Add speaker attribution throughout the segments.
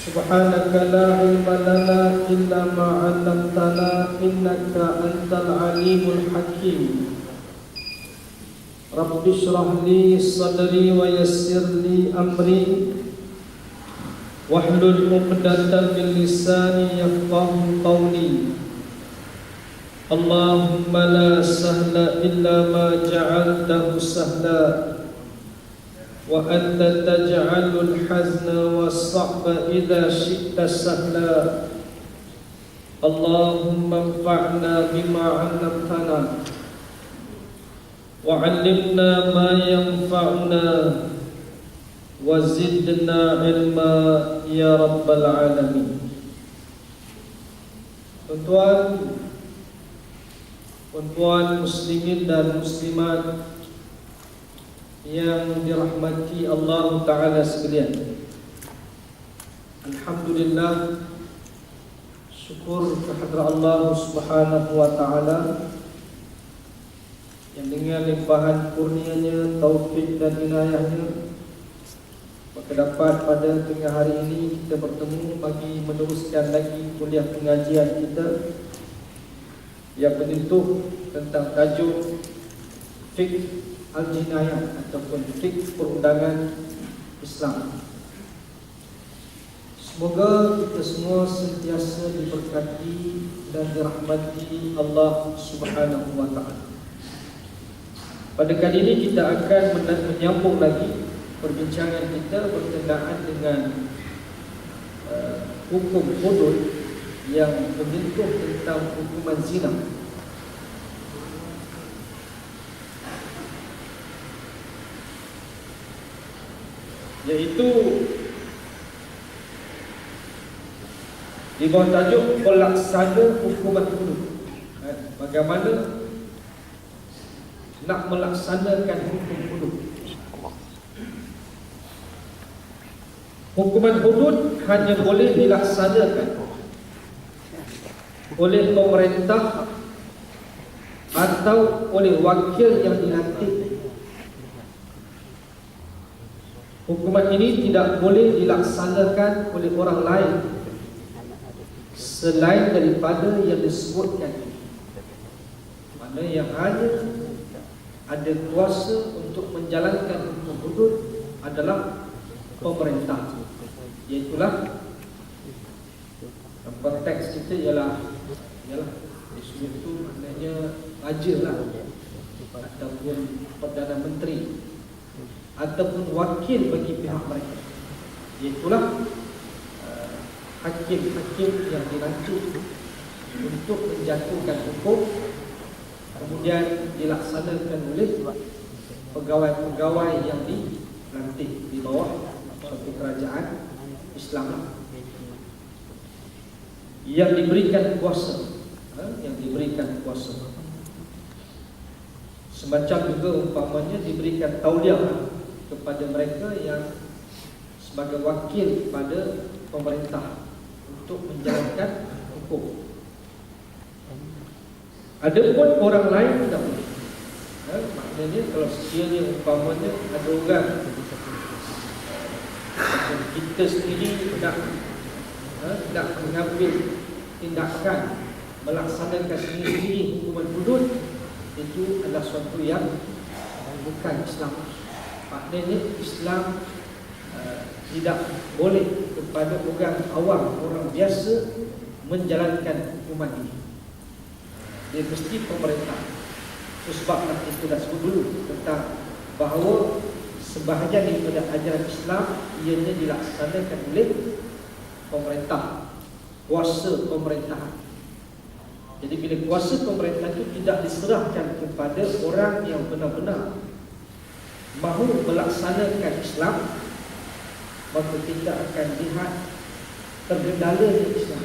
Speaker 1: Subhanaka la ilma lana illa ma 'allamtana innaka antal alimul hakim. Rabbi shrah li sadri wa yassir li amri wahlul 'uqdatam min lisani yafqahu qawli. Allahumma la sahla illa ma ja'altahu sahla wa anta taj'alul hazna was-sa'ba idza syi'ta sahla. Allahumma anfa'na bima 'allamtana wa 'allimna ma yanfa'una wa zidna 'ilma ya rabbal alamin. Tuan-tuan muslimin dan muslimat yang dirahmati Allah Ta'ala sekalian, alhamdulillah, syukur kehadrat Allah Subhanahu wa Ta'ala yang dengan limpahan kurnianya, taufik dan inayahnya, maka dapat pada tengah hari ini kita bertemu bagi meneruskan lagi kuliah pengajian kita yang menyentuh tentang tajuk fiqh al-jinayah ataupun fiqh perundangan Islam. Semoga kita semua sentiasa diberkati dan dirahmati Allah Subhanahu wa Ta'ala. Pada kali ini kita akan menyambung lagi perbincangan kita berkenaan dengan hukum hudud yang menyentuh tentang hukuman zina. Yaitu di bawah tajuk pelaksana hukuman hudud. Bagaimana nak melaksanakan hukum hudud. Hukuman hudud hanya boleh dilaksanakan oleh pemerintah atau oleh wakil yang dilantik. Hukuman ini tidak boleh dilaksanakan oleh orang lain selain daripada yang disebutkan. Mana yang hanya ada kuasa untuk menjalankan hukum hudud adalah pemerintah. Iaitulah konteks kita ialah isu itu maknanya raja lah, ataupun Perdana Menteri, ataupun wakil bagi pihak mereka. Iaitulah hakim-hakim yang dilantik untuk menjatuhkan hukum, kemudian dilaksanakan oleh pegawai-pegawai yang dilantik di bawah suatu kerajaan Islam yang diberikan kuasa, semacam juga umpamanya diberikan tauliah kepada mereka yang sebagai wakil pada pemerintah untuk menjalankan hukum. Adapun orang lain tidak boleh. Maknanya kalau sekiranya umpamanya ada orang kita sendiri nak mengambil tindakan melaksanakan sendiri hukuman hudud, itu adalah suatu yang bukan Islam. Maknanya Islam tidak boleh kepada orang awam, orang biasa menjalankan hukuman ini. Dia mesti pemerintah. Sebab itu dah sebut dulu tentang bahawa sebahagian daripada ajaran Islam ianya dilaksanakan oleh pemerintah, kuasa pemerintahan. Jadi bila kuasa pemerintah itu tidak diserahkan kepada orang yang benar-benar mahu melaksanakan Islam, maka kita akan lihat tergendala di Islam.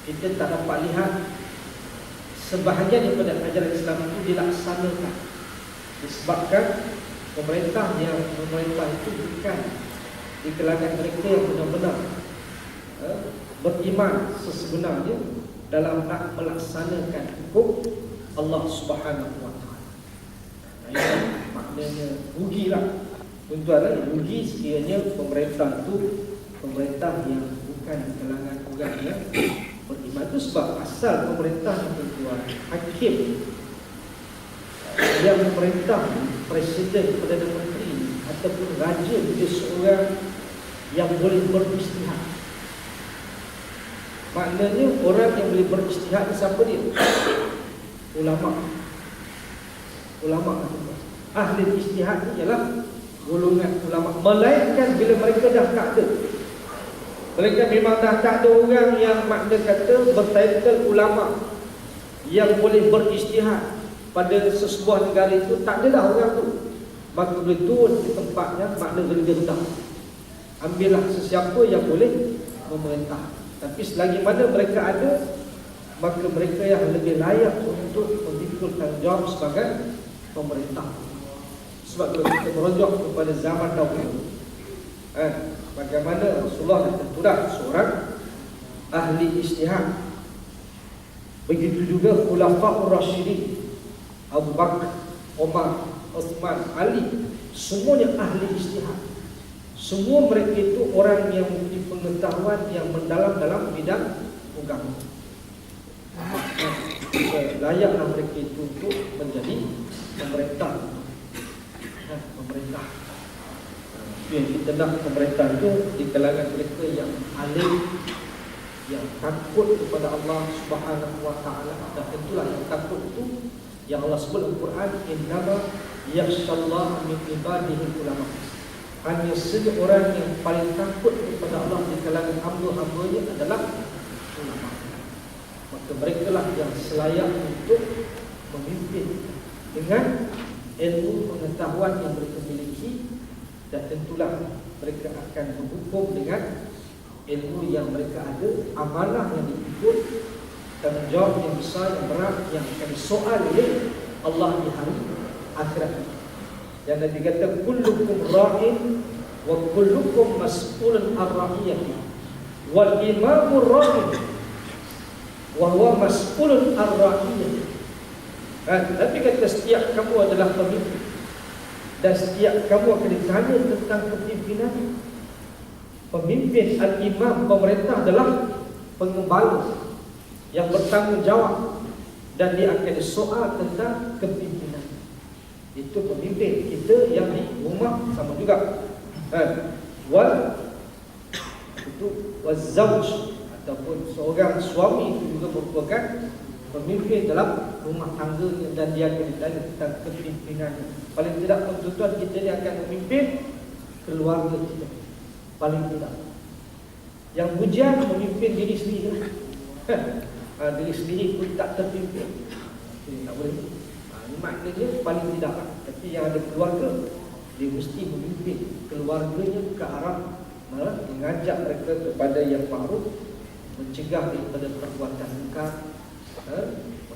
Speaker 1: Kita tak dapat lihat sebahagian daripada ajaran Islam itu dilaksanakan, disebabkan pemerintah yang memerintah itu bukan di kalangan mereka yang benar-benar beriman sesebenarnya dalam nak melaksanakan hukum Allah Subhanahu wa Ta'ala. Maknanya rugilah tuan-tuan, rugi sekiranya pemerintah itu pemerintah yang bukan di kalangan orang yang beriman. Itu sebab asal pemerintah yang tuan, hakim yang memerintah presiden, Perdana Menteri ataupun raja, dia seorang yang boleh beristihad. Maknanya orang yang boleh beristihad siapa dia? Ulama. Ahli istihad ni ialah golongan ulama. Melainkan bila mereka dah tak ada, mereka memang dah tak ada orang yang makna kata bertitle ulama yang boleh beristihad pada sesebuah negara itu, tak ada dah orang tu, maka boleh turun di tempatnya makna lebih rendah. Ambillah sesiapa yang boleh memerintah. Tapi selagi mana mereka ada, maka mereka yang lebih layak untuk memikul tanggungjawab sebagai pemerintah. Sebab kalau kita merujuk kepada zaman dahulu, bagaimana Rasulullah tentulah seorang ahli ijtihad. Begitu juga Khulafaur Rasyidin, Abu Bakar, Umar, Uthman, Ali, semuanya ahli ijtihad. Semua mereka itu orang yang mempunyai pengetahuan yang mendalam dalam bidang agama. Layaklah mereka itu untuk menjadi pemerintah. Pemerintah. Yang kita nak pemerintah itu di kalangan mereka yang alim, yang takut kepada Allah Subhanahu wa taala. Dan tentulah yang takut itu yang Allah sebut dalam Quran, innama yakhshallaha min ibadihi ulama. Hanya saja orang yang paling takut kepada Allah di kalangan hamba-hambanya adalah ulama. Maka mereka lah yang selayak untuk memimpin dengan ilmu pengetahuan yang mereka miliki, dan tentulah mereka akan berhukum dengan ilmu yang mereka ada, amanah yang dipikul, tanggungjawab yang besar, yang berat, yang akan disoal oleh Allah di hari akhirat. Yang Nabi kata, kullukum ra'in wa kullukum mas'ulun ar-ra'iyati wal imamu ra'in wa huwa mas'ulun ar-ra'iyati. Tapi kata setiap kamu adalah pemimpin, dan setiap kamu akan ditanya tentang kepimpinan. Pemimpin, al-imam, pemerintah adalah pengembala yang bertanggungjawab, dan dia akan disoal tentang kepimpinan. Itu pemimpin. Kita yang di rumah sama juga. Wal itu wazauj, ataupun seorang suami itu juga merupakan pemimpin dalam rumah tangganya, dan dia akan ditanya tentang kepimpinan. Paling tidak pun tuan-tuan, kita ni akan memimpin keluarga kita. Paling tidak. Yang bujang memimpin diri sendiri. Diri sendiri pun tak terpimpin. Ini tak boleh. Ini maknanya paling tidak. Tapi yang ada keluarga, dia mesti memimpin keluarganya ke arah mengajak mereka kepada yang ma'ruf, mencegah daripada perbuatan munkar,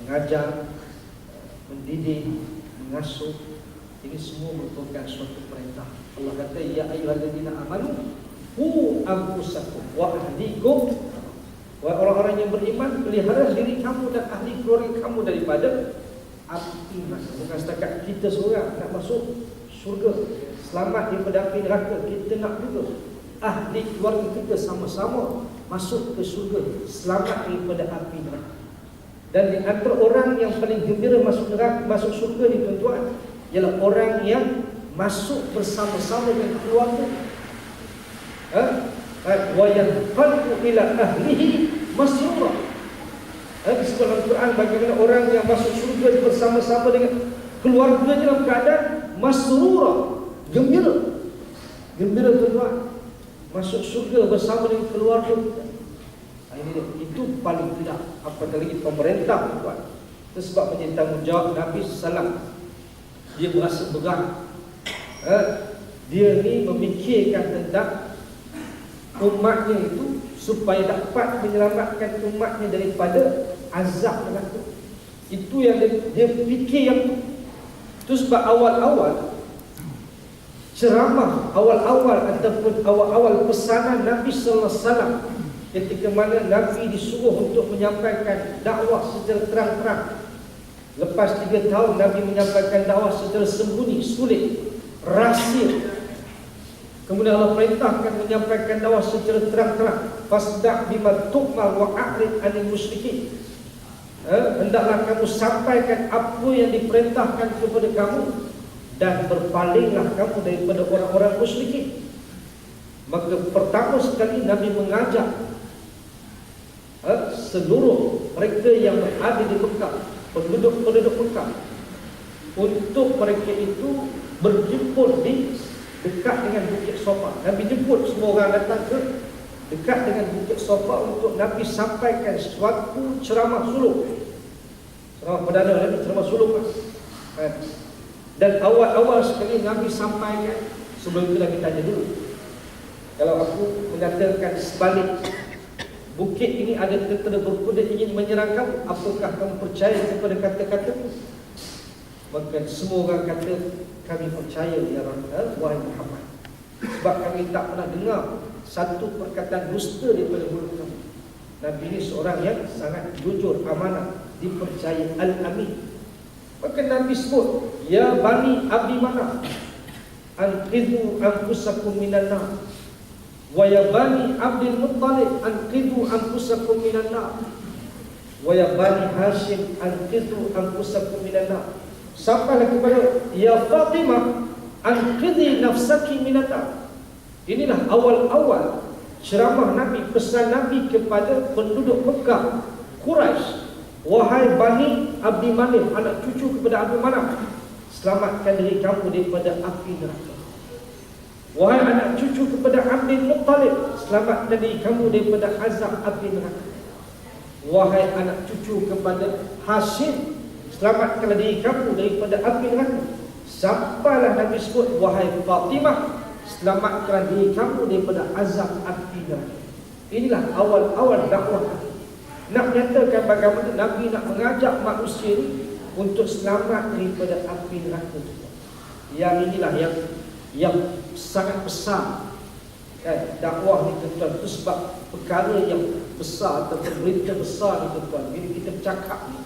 Speaker 1: mengajar, mendidik, mengasuh. Ini semua merupakan suatu perintah. Allah kata, ya ayyuhallazina amanu qu anfusakum wa ahlikum. Wahai orang-orang yang beriman, pelihara diri kamu dan ahli keluarga kamu daripada api neraka. Bukan setakat kita seorang nak masuk syurga, selamat daripada api neraka, kita nak juga ahli keluarga kita sama-sama masuk ke syurga, selamat daripada api neraka. Dan di antara orang yang paling gembira masuk neraka, masuk syurga ni tuan-tuan, ialah orang yang masuk bersama-sama dengan keluarga. Wa yanqalbu ila ahlihi masrura. Disebut dalam Quran bagaimana orang yang masuk syurga bersama-sama dengan keluarganya dalam keadaan masrura, gembira. Gembira tuan-tuan, masuk syurga bersama dengan keluarga kita. Ini dia. Itu paling tidak. Apatah lagi pemerintah tuan-tuan. Itu sebab menjadi tanggungjawab Nabi SAW. Dia berasa berat. Dia ni memikirkan tentang umatnya itu supaya dapat menyelamatkan umatnya daripada azab neraka. Itu yang dia fikir yang itu sebab awal-awal ceramah, awal-awal ataupun awal-awal pesanan Nabi sallallahu alaihi wasallam, ketika mana Nabi disuruh untuk menyampaikan dakwah secara terang-terang. Lepas 3 tahun Nabi menyampaikan dakwah secara sembunyi, sulit, rahsia. Kemudian Allah perintahkan menyampaikan dakwah secara terang-terang. Fasda' bima tu'mar wa a'rid 'anil musyrikin. Hendaklah kamu sampaikan apa yang diperintahkan kepada kamu dan berpalinglah kamu daripada orang-orang musyrikin. Maka pertama sekali Nabi mengajak seluruh mereka yang berada di Mekah, penduduk Mekah, untuk mereka itu berjemput di dekat dengan Bukit Sofa. Nabi jemput semua orang datang ke dekat dengan Bukit Sofa untuk Nabi sampaikan suatu ceramah suluk. Ceramah perdana Nabi, ceramah suluk. Dan awal-awal sekali Nabi sampaikan, sebelum itu Nabi tanya dulu, kalau aku mengatakan sebalik bukit ini ada tentera berkuda ingin menyerang kamu, apakah kamu percaya kepada kata-kataku? Maka semua orang kata, kami percaya ya Rasulullah, wahai Muhammad. Sebab kami tak pernah dengar satu perkataan dusta daripada mulut kamu. Nabi ini seorang yang sangat jujur, amanah, dipercaya, al-amin. Maka Nabi sebut, ya Bani Abdi Manaf, anqidhu anfusakum minan nar. Wa ya Bani Abdul Muttalib, anqidhu anfusakum minan nar. Wa ya Bani Hashim, anqidhu anfusakum minan nar. Sampailah kepada ya Fatimah, anqidhi nafsaki minan nar. Inilah awal-awal ceramah Nabi, pesan Nabi kepada penduduk Mekah, Quraisy. Wahai Bani Abdi Manaf, anak cucu kepada Abdul Manaf, selamatkan diri kamu daripada api neraka. Wahai anak cucu kepada Abdul Muttalib, selamatkan diri kamu daripada azab api neraka. Wahai anak cucu kepada Hashim, selamatkanlah diri kamu daripada api neraka. Sampailah Nabi sebut, wahai Fatimah, selamatkanlah diri kamu daripada azab api neraka. Inilah awal-awal dakwah Nabi. Nak menyatakan bagaimana Nabi nak mengajak manusia ini untuk selamat daripada api neraka. Yang inilah yang sangat besar. Dakwah ni tuan-tuan, itu sebab perkara yang besar atau berita besar ni tuan-tuan. Bila kita bercakap ni,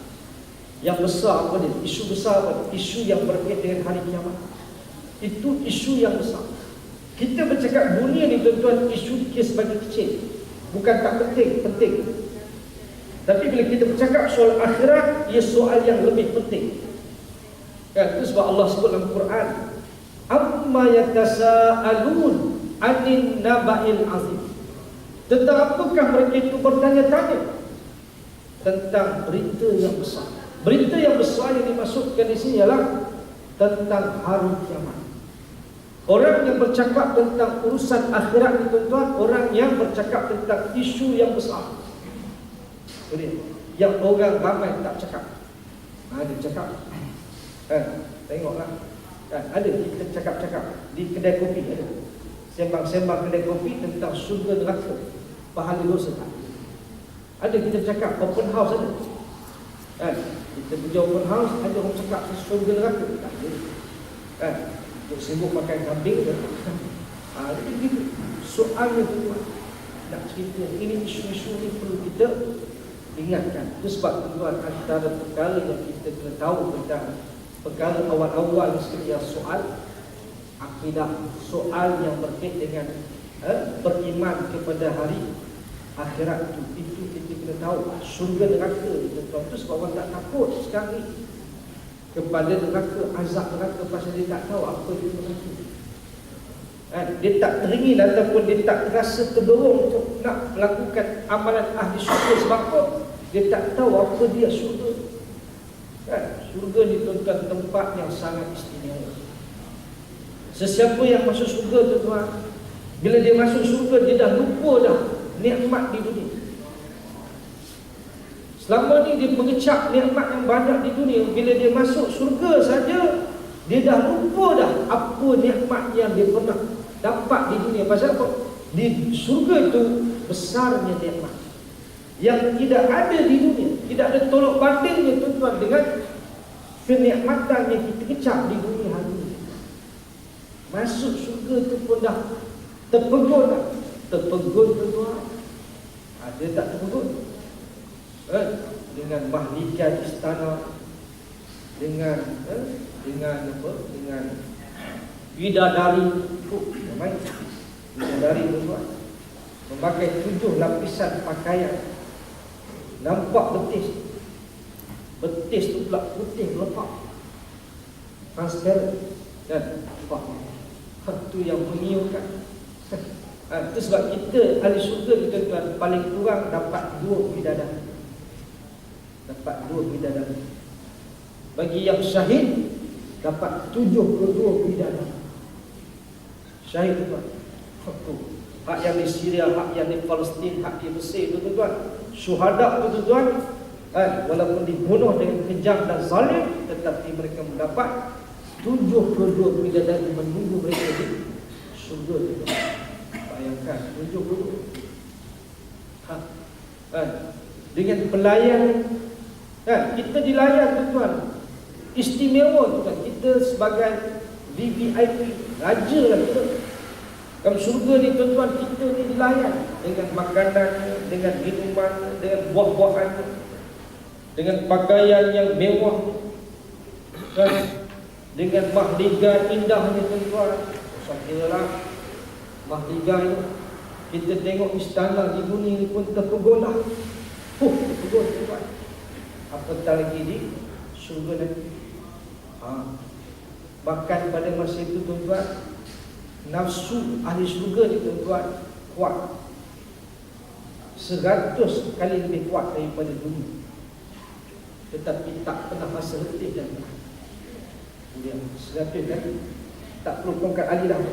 Speaker 1: yang besar apa dia? Isu besar apa? Isu yang berkait dengan hari kiamat. Itu isu yang besar. Kita bercakap dunia ni tuan-tuan, isu dia sebagai kecil. Bukan tak penting, penting. Tapi bila kita bercakap soal akhirat, ia soal yang lebih penting. Kan? Itu sebab Allah sebut dalam Quran, amma yatasaalun anin naba'il azim. Tentang apakah mereka itu bertanya-tanya? Tentang berita yang besar. Berita yang besar yang dimaksudkan di sini ialah tentang hari kiamat. Orang yang bercakap tentang urusan akhirat ni tuan-tuan, orang yang bercakap tentang isu yang besar. Yang orang ramai tak cakap. Dia cakap, tengoklah, ada kita cakap-cakap di kedai kopi, ada sembang-sembang kedai kopi tentang surga neraka, pahala dosa. Ada kita cakap open house, ada kita pergi open house, ada orang cakap surga neraka. Tak ada. Untuk sibuk makan kambing, jadi begitu. Soalnya tu nak cerita ini, isu-isu ni perlu kita ingatkan. Itu sebab tuan, antara perkara yang kita kena tahu tentang perkara awal-awal seperti soal akidah, soal yang berkait dengan beriman kepada hari akhirat itu kita kena tahu. Surga neraka itu tuan, itu sebab orang tak takut sekarang ni kepada neraka, azab neraka, pasal dia tak tahu apa itu neraka. Dia tak teringin ataupun dia tak terasa terdorong untuk nak melakukan amalan ahli syurga. Sebab apa? Dia tak tahu apa dia syurga. Syurga ni tuan-tuan tempat yang sangat istimewa. Sesiapa yang masuk syurga tuan-tuan, bila dia masuk syurga, dia dah lupa dah nikmat di dunia. Selama ni dia mengecap nikmat yang banyak di dunia. Bila dia masuk syurga saja, dia dah lupa dah apa nikmat yang dia pernah dapat di dunia. Pasal apa? Di syurga itu besarnya nikmat yang tidak ada di dunia. Tidak ada tolok bandingnya tuan-tuan dengan kenikmatan yang kita kecap di dunia hari ini. Masuk syurga itu pun dah terpegun dah. Terpegun tuan-tuan. Dia tak terpegun dengan mahligai istana, dengan apa? Dengan bidadari. Main. Bidadari tuan-tuan memakai 7 lapisan pakaian, nampak betis. Betis tu pula putih lepak, transparent, dan itu yang mengiurkan. Itu sebab kita ahli syurga ni tuan-tuan paling kurang dapat 2 bidadari. Dapat 2 bidadari. Bagi yang syahid dapat 72 bidadari. Syahid tuan. Hak yang di Syria, hak yang di Palestin, hak di Mesir tu tuan. Syuhada tu tuan, walaupun dibunuh dengan kejam dan zalim, tetapi mereka mendapat 72 bidadari menunggu mereka di syurga tu. Bayangkan 72. Dengan pelayan, kita dilayan tuan, istimewa tuan. Kita sebagai VVIP, raja lah kita. Dalam syurga ni tuan-tuan, kita ni dilayan dengan makanan, dengan minuman, dengan buah-buahan, dengan pakaian yang mewah, dengan mahligai indahnya tuan-tuan. Saya kiralah mahligai itu, kita tengok istana di dunia ni pun terpegolah. Terpegol tuan-tuan. Apatah lagi di syurga nanti. Bahkan pada masa itu tuan-tuan, nafsu ahli syurga ni tuan-tuan kuat 100 kali lebih kuat daripada dunia, tetapi tak pernah rasa letih dan kemudian 100 kali tak perlu tongkat ali dah.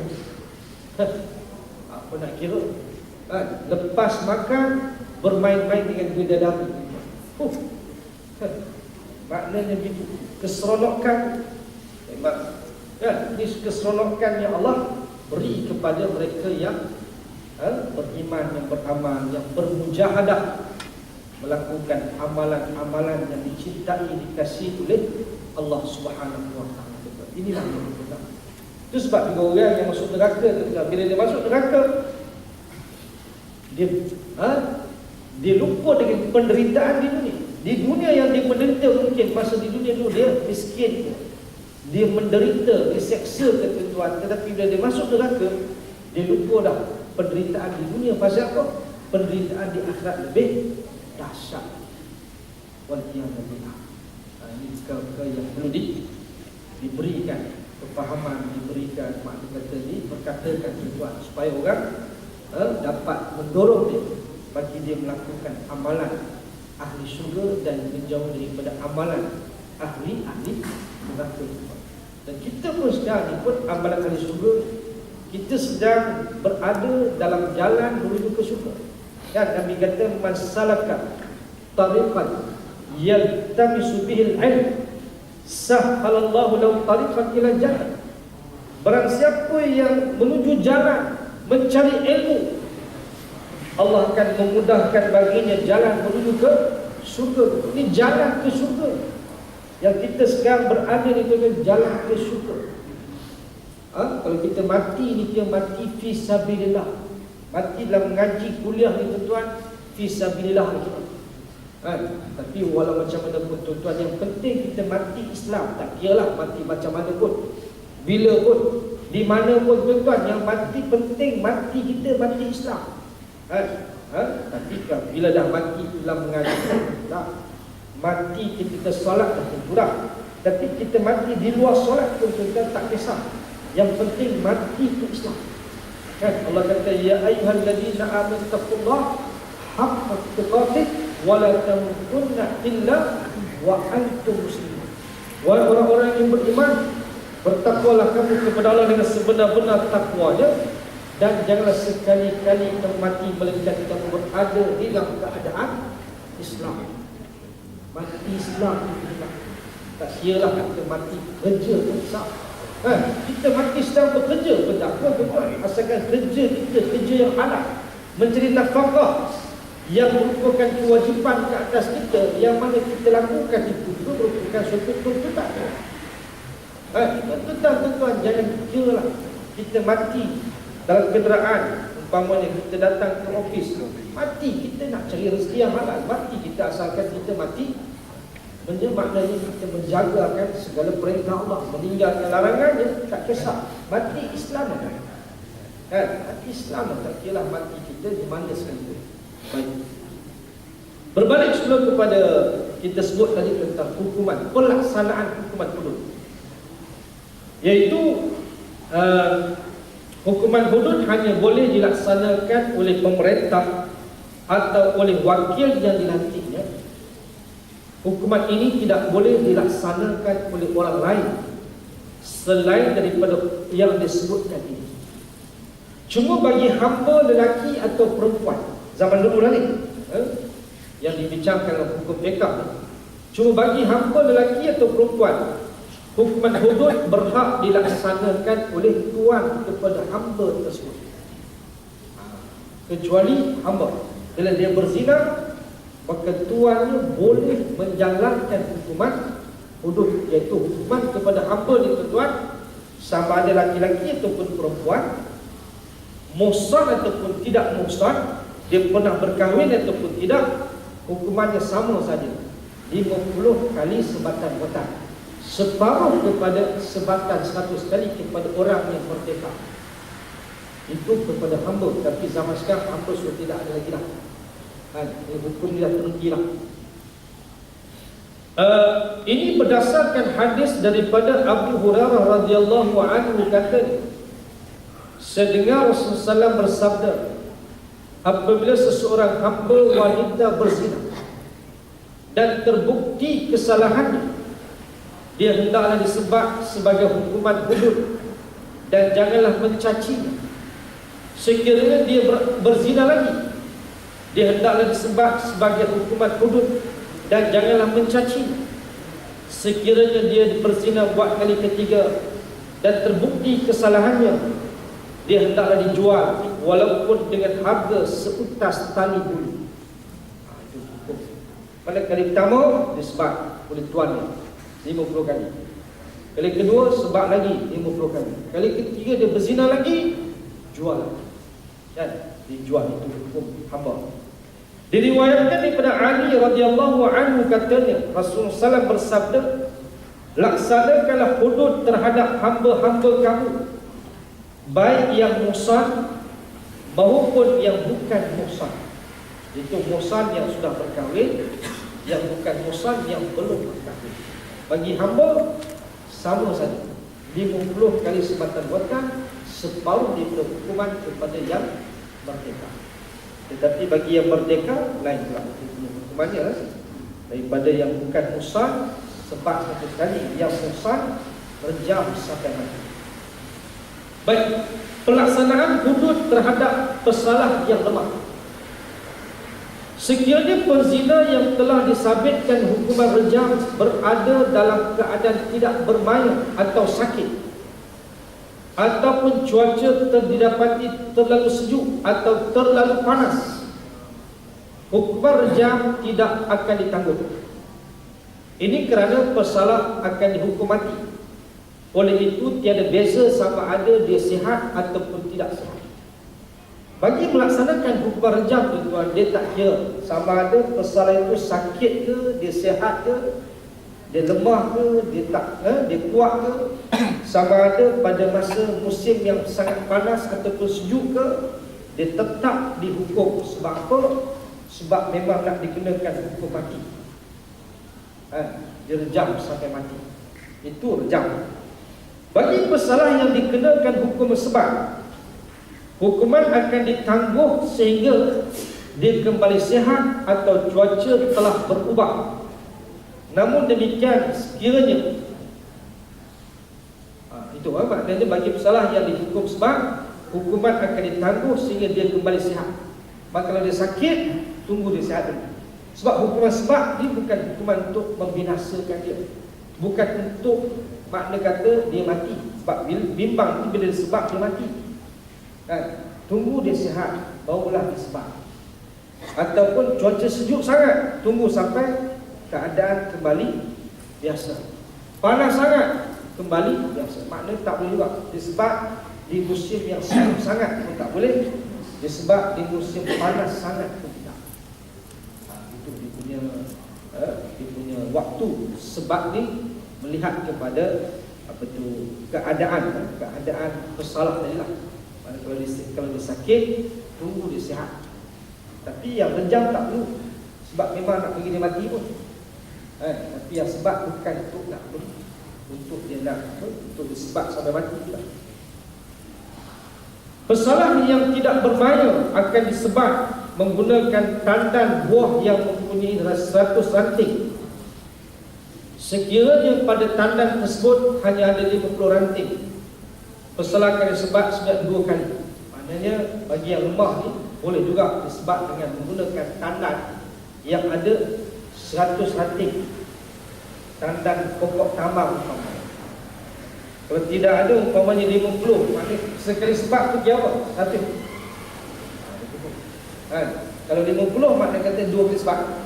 Speaker 1: Apa nak kira, lepas makan bermain-main dengan bidadari. Maknanya begitu keseronokan. Memang ini keseronokan yang Allah beri kepada mereka yang beriman, yang beramal, yang bermujahadah, melakukan amalan-amalan yang dicintai, dikasihi oleh Allah Subhanahu wa taala. Inilah yang kita. Itu sebab juga orang yang masuk neraka, bila dia masuk neraka, dia lupa dengan penderitaan di dunia. Di dunia yang dia menderita, mungkin masa di dunia dulu dia miskin, dia menderita, diseksa ketentuan. Tetapi bila dia masuk neraka, dia lupa dah penderitaan di dunia. Pasal apa? Penderitaan di akhirat lebih dahsyat. Waliyahulillah. Ini perkara yang perlu diberikan kefahaman, diberikan makna kata ini, berkatakan tuan, supaya orang dapat mendorong dia bagi dia melakukan amalan ahli syurga dan menjauh daripada amalan ahli neraka. Dan kita pun sekarang ni pun amalan ahli syurga, kita sedang berada dalam jalan menuju ke syurga. Dan Nabi kata, man salaka tariqan yaltamisu bihil ilm sahhalallahu lahu tariqan ila jannah. Barang siapa yang menuju jalan mencari ilmu, Allah akan memudahkan baginya jalan menuju ke syurga. Ini jalan ke syurga yang kita sekarang berada di tengah jalan ke syurga. Kalau kita mati ni, kita mati fi sabilillah. Mati dalam mengaji kuliah ni tuan-tuan, fi sabilillah ni. Tapi walau macam mana pun tuan-tuan, yang penting kita mati Islam. Tak kiralah mati macam mana pun, bila pun, di mana pun tuan-tuan, yang mati penting mati kita mati Islam. Tapi kan bila dah mati dalam mengaji, mati kita solat dah kurang. Tapi kita mati di luar solat pun tuan-tuan tak kisah. Yang penting mati itu Islam. Allah kata, ya ayyuhalladzina amanu taqullaha haqqa tuqatih wa la tamutunna illa wa antum muslimun. Wahai orang-orang yang beriman, bertakwalah kamu kepada Allah dengan sebenar-benar takwanya, dan janganlah sekali-kali kamu mati melainkan kamu berada di dalam keadaan Islam. Mati Islam itu tak kiralah kita mati kerja pun sah. Kita mati sedang bekerja pun tak apa, asalkan kerja kita kerja yang halal, mencari nafkah yang merupakan kewajipan ke atas kita, yang mana kita lakukan itu juga merupakan suatu tuntutan. Tuan-tuan, jangan kiralah kita mati dalam kenderaan. Umpamanya kita datang ke ofis, mati kita nak cari rezeki yang halal, mati kita asalkan kita mati, maknanya kita menjagakan segala perintah Allah, meninggalkan larangannya, tak kisah. Mati Islam. Kan? Islam tak kira mati kita di mana sekalipun. Baik. Berbalik semula kepada kita sebut tadi tentang hukuman, pelaksanaan hukuman hudud. Iaitu hukuman hudud hanya boleh dilaksanakan oleh pemerintah atau oleh wakil yang dilantiknya. Hukuman ini tidak boleh dilaksanakan oleh orang lain selain daripada yang disebutkan ini. Cuma bagi hamba lelaki atau perempuan zaman dulu lah ni, yang dibincangkan dalam hukum fiqh, cuma bagi hamba lelaki atau perempuan, hukuman hudud berhak dilaksanakan oleh tuan kepada hamba tersebut, kecuali hamba. Bila dia berzina, maka tuannya boleh menjalankan hukuman hudud, iaitu hukuman kepada hamba ni tuan, sama ada laki-laki ataupun perempuan, muhsan ataupun tidak muhsan, dia pernah berkahwin ataupun tidak, hukumannya sama saja, 50 kali sebatan watan, separuh kepada sebatan 100 kali kepada orang yang merdeka. Itu kepada hamba. Tapi zaman sekarang hamba sudah tidak ada lagi lah. Hukum dia terhentilah. Ini berdasarkan hadis daripada Abu Hurairah radhiyallahu anhu, kata, sedengar Rasulullah SAW bersabda, apabila seseorang hamba wanita berzina dan terbukti kesalahannya, dia hendaklah disebab sebagai hukuman hudud dan janganlah mencacinya. Sekiranya dia berzina lagi, dia hendaklah disebab sebagai hukuman hudud dan janganlah mencacinya. Sekiranya dia berzina buat kali ketiga dan terbukti kesalahannya, dia hendaklah dijual walaupun dengan harga seutas tali bulu. Itu hukum. Pada kali pertama disebab oleh tuannya 50 kali. Kali kedua sebab lagi 50 kali. Kali ketiga dia berzina lagi, jual lagi. Dan dijual, itu hukum hamba. Diriwayatkan daripada Ali radhiyallahu anhu, katanya Rasulullah SAW bersabda, laksanakanlah hudud terhadap hamba-hamba kamu, baik yang muhsan maupun yang bukan muhsan. Itu muhsan yang sudah berkahwin, yang bukan muhsan yang belum berkahwin. Bagi hamba sama saja, 50 kali sebatan watan, separuh daripada hukuman kepada yang merdeka. Tetapi bagi yang merdeka lain pula hukumannya, daripada yang bukan muhsan sebab 1 kali, yang muhsan rejam sampai mati. Baik, pelaksanaan hudud terhadap pesalah yang lemah. Sekiranya penzina yang telah disabitkan hukuman rejam berada dalam keadaan tidak bermaya atau sakit, ataupun cuaca didapati terlalu sejuk atau terlalu panas, hukuman rejam tidak akan ditanggung. Ini kerana pesalah akan dihukum mati. Oleh itu tiada beza sama ada dia sihat ataupun tidak sihat. Bagi melaksanakan hukuman rejam, tuan, dia tak kira sama ada pesalah itu sakit ke, dia sihat ke, dia lemah ke, dia tak, dia kuat ke, sama ada pada masa musim yang sangat panas ataupun sejuk ke, dia tetap dihukum. Sebab apa? Sebab memang nak dikenakan hukum mati. Dia rejam sampai mati. Itu rejam. Bagi pesalah yang dikenakan hukum sebab, hukuman akan ditangguh sehingga dia kembali sihat atau cuaca telah berubah. Namun demikian, sekiranya itu maknanya bagi pesalah yang dihukum sebab, hukuman akan ditangguh sehingga dia kembali sihat. Maka kalau dia sakit, tunggu dia sihat dulu. Sebab hukuman sebab ni bukan hukuman untuk membinasakan dia, bukan untuk makna kata dia mati. Sebab bimbang ni bila sebab dia mati, tunggu dia sihat, barulah disebab. Ataupun cuaca sejuk sangat, tunggu sampai keadaan kembali biasa. Panas sangat, kembali biasa. Maknanya tak boleh juga disebab di musim yang sejuk sangat pun tak boleh, disebab di musim panas sangat pun tidak. Itu dia punya waktu. Sebab ni melihat kepada keadaan pesalah tadi lah. Mana kalau dia sakit, tunggu dia sihat. Tapi yang rejam tak perlu, sebab memang nak bagi dia mati pun. Tapi yang sebab bukan untuk nak untuk dia nak untuk disebab sampai mati pula. Pesalah yang tidak bermaya akan disebab menggunakan tandan buah yang mempunyai 100 ranting. Sekiranya pada tandan tersebut hanya ada 50 ranting, pesalah akan disebab sebanyak 2 kali. Maknanya bagi yang lemah ni boleh juga disebab dengan menggunakan tandan yang ada 100 ranting, tandan pokok tambang umpamanya. Kalau tidak ada umpamanya 50, maknanya sekali sebab tu dia apa? 1. Kalau 50 maknanya kata 2 kali sebab.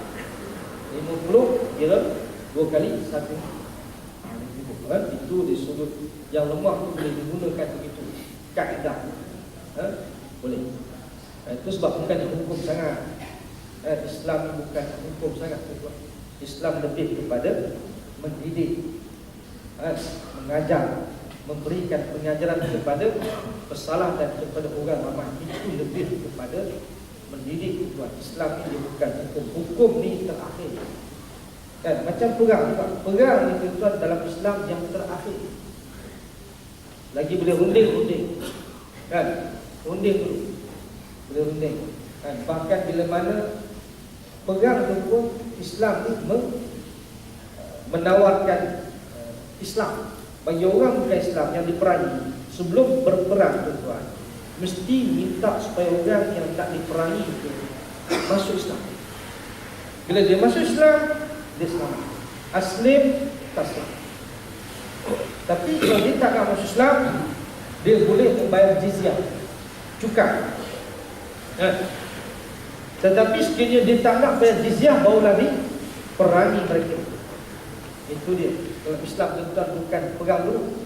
Speaker 1: 50 kira 2 kali 1. Itu di sudut yang lemah tu boleh digunakan begitu kaedah. Boleh. Itu sebab bukan hukum sangat. Islam bukan hukum sangat. Islam lebih kepada mendidik, mengajar, memberikan pengajaran kepada pesalah dan kepada orang ramai. Itu lebih kepada mendidik tuan. Islam ini bukan hukum. Hukum ni terakhir. Macam perang juga. Perang ni tuan dalam Islam yang terakhir. Lagi boleh runding. Runding dulu. Boleh runding. Bahkan bila mana perang tu pun Islam ni menawarkan Islam bagi orang bukan Islam yang diperangi. Sebelum berperang tuan, mesti minta supaya orang yang tak diperangi itu masuk Islam. Bila dia masuk Islam, dia selamat. Aslim tak selamat. Tapi kalau dia tak nak masuk Islam, dia boleh membayar jizyah, cukai. Tetapi sekiranya dia tak nak bayar jizyah, barulah diperangi mereka. Itu dia. Kalau Islam tuan bukan pegang dulu,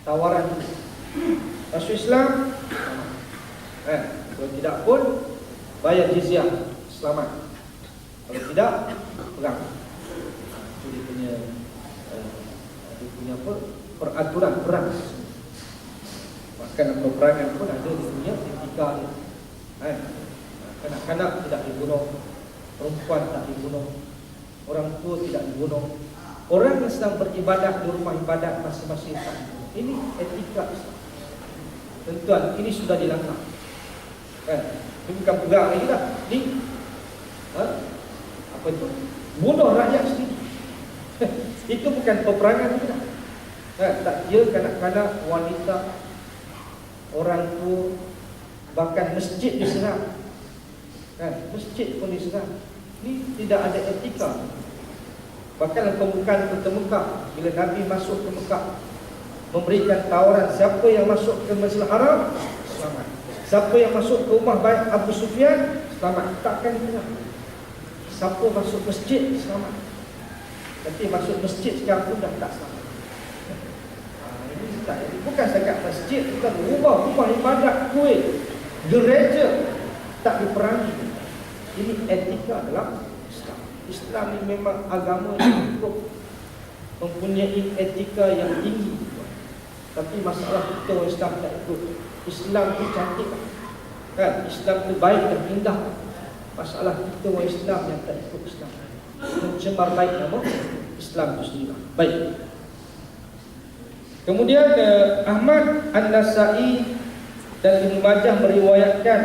Speaker 1: tawaran dulu. Masuk Islam, kalau tidak pun bayar jizyah, selamat. Kalau tidak, perang. Itu dia punya apa? Peraturan perang. Bahkan dalam peperangan pun ada dia punya etika dia. Kanak-kanak tidak dibunuh, perempuan tak dibunuh, orang tua tidak dibunuh, orang yang sedang beribadat di rumah ibadat masing-masing tak dibunuh. Ini etika Islam. Tuan, ini sudah dilanggar. Ini bukan perang lagi dah. Ini apa itu? Bunuh rakyat sendiri. Itu bukan peperangan lagi dah. Tak kira kanak-kanak, wanita, orang tua, bahkan masjid diserang. Masjid pun diserang. Ini tidak ada etika. Bahkan dalam pembukaan kota Mekah, bila Nabi masuk ke Mekah, memberikan tawaran siapa yang masuk ke Masjidil Haram, selamat. Siapa yang masuk ke rumah baik Abu Sufyan, selamat. Takkan dikenal. Siapa masuk masjid, selamat. Tapi masuk masjid sekarang pun dah tak selamat. Ini tak. Bukan setakat masjid, bukan rumah ibadat, kuil, gereja tak diperangi. Ini etika dalam Islam. Islam ini memang agama yang cukup mempunyai etika yang tinggi. Tapi masalah kita orang Islam tak ikut. Islam itu cantik kan? Islam itu baik dan indah. Masalah kita orang Islam yang tak ikut Islam, mencemar baik nama Islam itu sendiri. Baik. Kemudian Ahmad An-Nasai dan Ibnu Majah meriwayatkan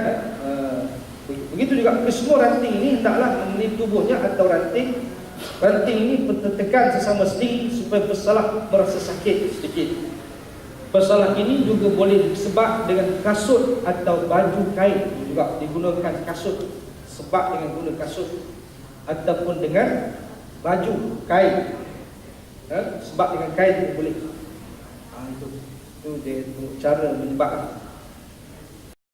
Speaker 1: begitu juga kesemua ranting ini hendaklah memenuhi tubuhnya atau ranting ini tertekan sesama sendiri supaya pesalah merasa sakit sedikit. Pesalah ini juga boleh disebab dengan kasut atau baju kain, juga digunakan kasut, sebab dengan guna kasut ataupun dengan baju kain. Sebab dengan kain pun boleh. Itu dia cara menyebabkan.